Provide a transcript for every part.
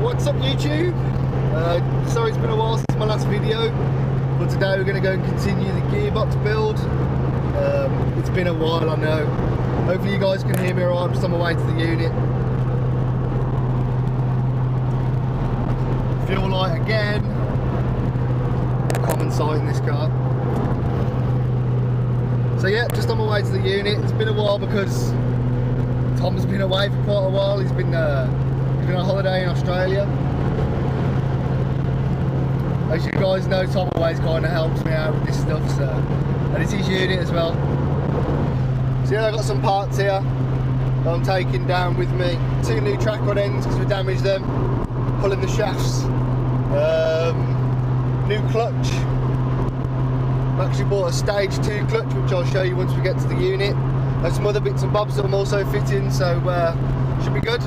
What's up YouTube? Sorry it's been a while since my last video, but today we're going to go and continue the gearbox build. It's been a while, I know. Hopefully you guys can hear me alright. I'm just on my way to the unit. Fuel light again. Common sight in this car. So yeah, just on my way to the unit. It's been a while because Tom's been away for quite a while. He's been on holiday in Australia. As you guys know, Tom always kind of helps me out with this stuff, so, and it's his unit as well. So yeah, I've got some parts here that I'm taking down with me. 2 new track rod ends because we damaged them, pulling the shafts. New clutch. I've actually bought a stage 2 clutch, which I'll show you once we get to the unit. There's some other bits and bobs that I'm also fitting, so should be good.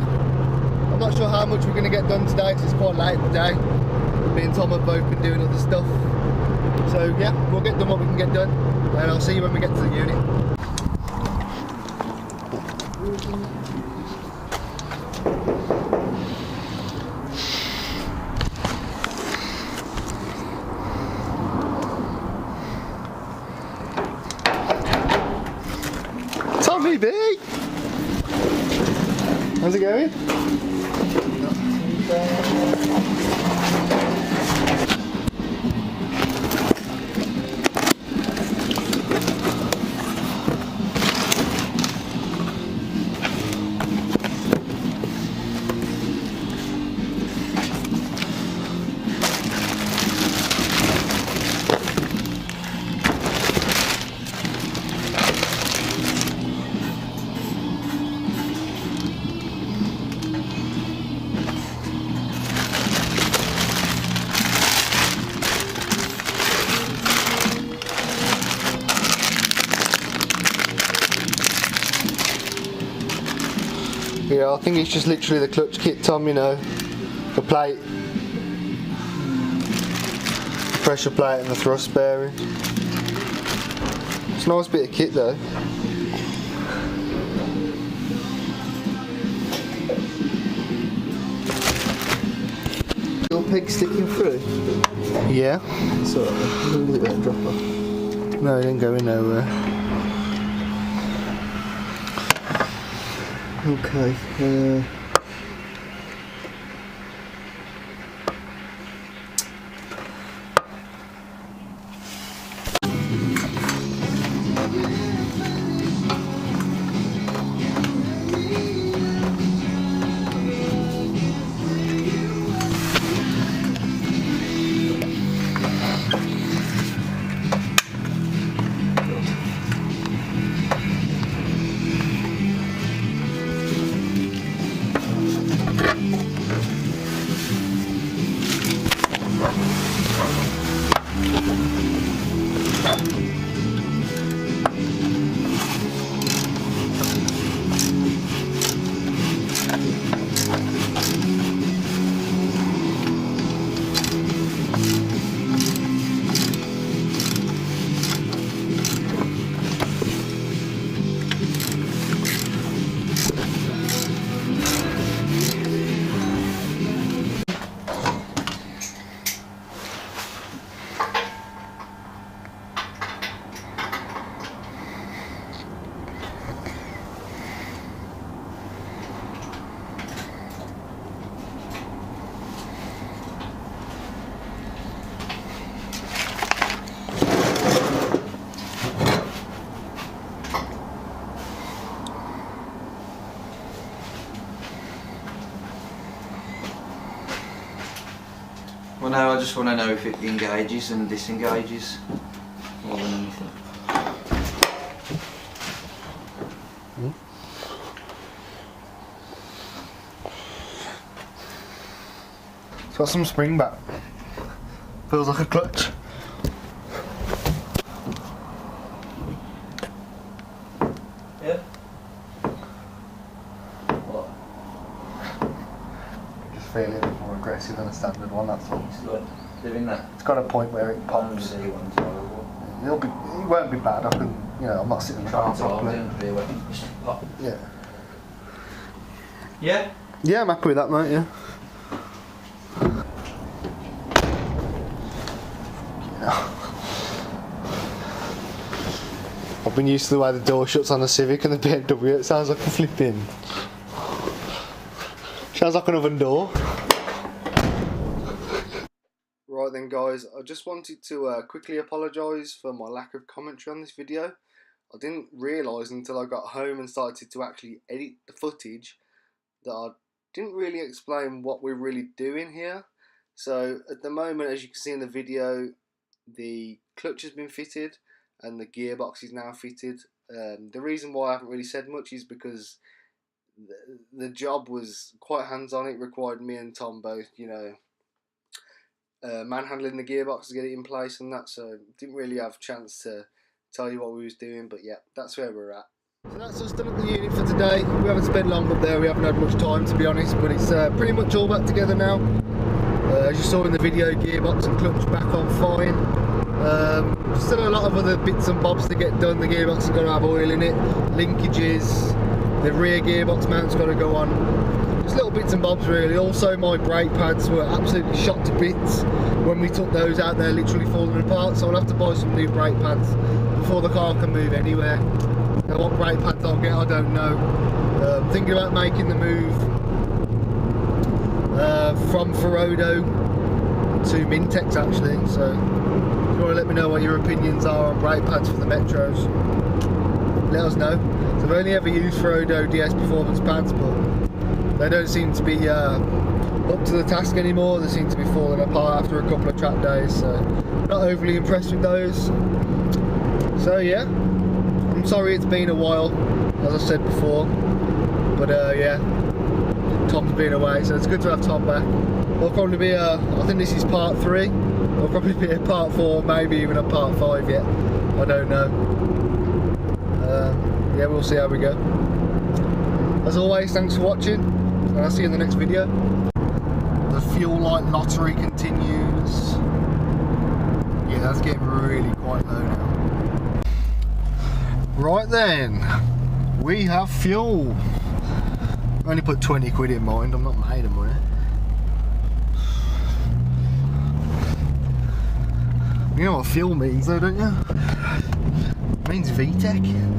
I'm not sure how much we're going to get done today because it's quite late in the day. Me and Tom have both been doing other stuff. So yeah, we'll get done what we can get done, and I'll see you when we get to the unit. Tommy B! How's it going? Yeah, I think it's just literally the clutch kit, Tom, you know, the plate, the pressure plate and the thrust bearing. It's a nice bit of kit though. Your peg sticking through? Yeah. Sorry, I didn't get that drop off. No, it didn't go in nowhere. Okay, Well, no, I just want to know if it engages and disengages more than anything. It's got some spring back. Feels like a clutch. Yeah. What? Just feel it more aggressive than a standard one, that's all. It's like doing that. It's got a point where it pops. It won't be bad. I can, you know, I'm not sitting in the car properly. Pop. Yeah. Yeah? Yeah, I'm happy with that, mate. Yeah. I've been used to the way the door shuts on the Civic and the BMW. It sounds like a flipping. Sounds like an oven door. Right then guys, I just wanted to quickly apologise for my lack of commentary on this video. I didn't realise until I got home and started to actually edit the footage that I didn't really explain what we're really doing here. So at the moment, as you can see in the video, the clutch has been fitted and the gearbox is now fitted. The reason why I haven't really said much is because the job was quite hands-on. It required me and Tom both, you know, manhandling the gearbox to get it in place and that, so didn't really have a chance to tell you what we was doing, but yeah, that's where we're at. So that's us done up the unit for today. We haven't spent long up there, we haven't had much time to be honest, but it's pretty much all back together now. As you saw in the video, gearbox and clutch back on fine. Still a lot of other bits and bobs to get done. The gearbox has got to have oil in it, linkages, the rear gearbox mount's got to go on. Just little bits and bobs really. Also my brake pads were absolutely shot to bits when we took those out. They're literally falling apart, so I'll have to buy some new brake pads before the car can move anywhere. Now what brake pads I'll get, I don't know. I'm thinking about making the move from Ferodo to Mintex actually, so if you want to let me know what your opinions are on brake pads for the Metros, let us know. So I've only ever used Ferodo DS Performance pads, but they don't seem to be up to the task anymore. They seem to be falling apart after a couple of track days, so not overly impressed with those. So yeah, I'm sorry it's been a while, as I said before, but yeah, Tom's been away, so it's good to have Tom back. There'll probably be I think this is part 3, there'll probably be a part 4, maybe even a part 5 yet, I don't know. Yeah, we'll see how we go. As always, thanks for watching, and I'll see you in the next video. The fuel light lottery continues. Yeah, that's getting really quite low now. Right then, we have fuel. I only put 20 quid in mine, I'm not made of money. You know what fuel means though, don't you? It means VTEC.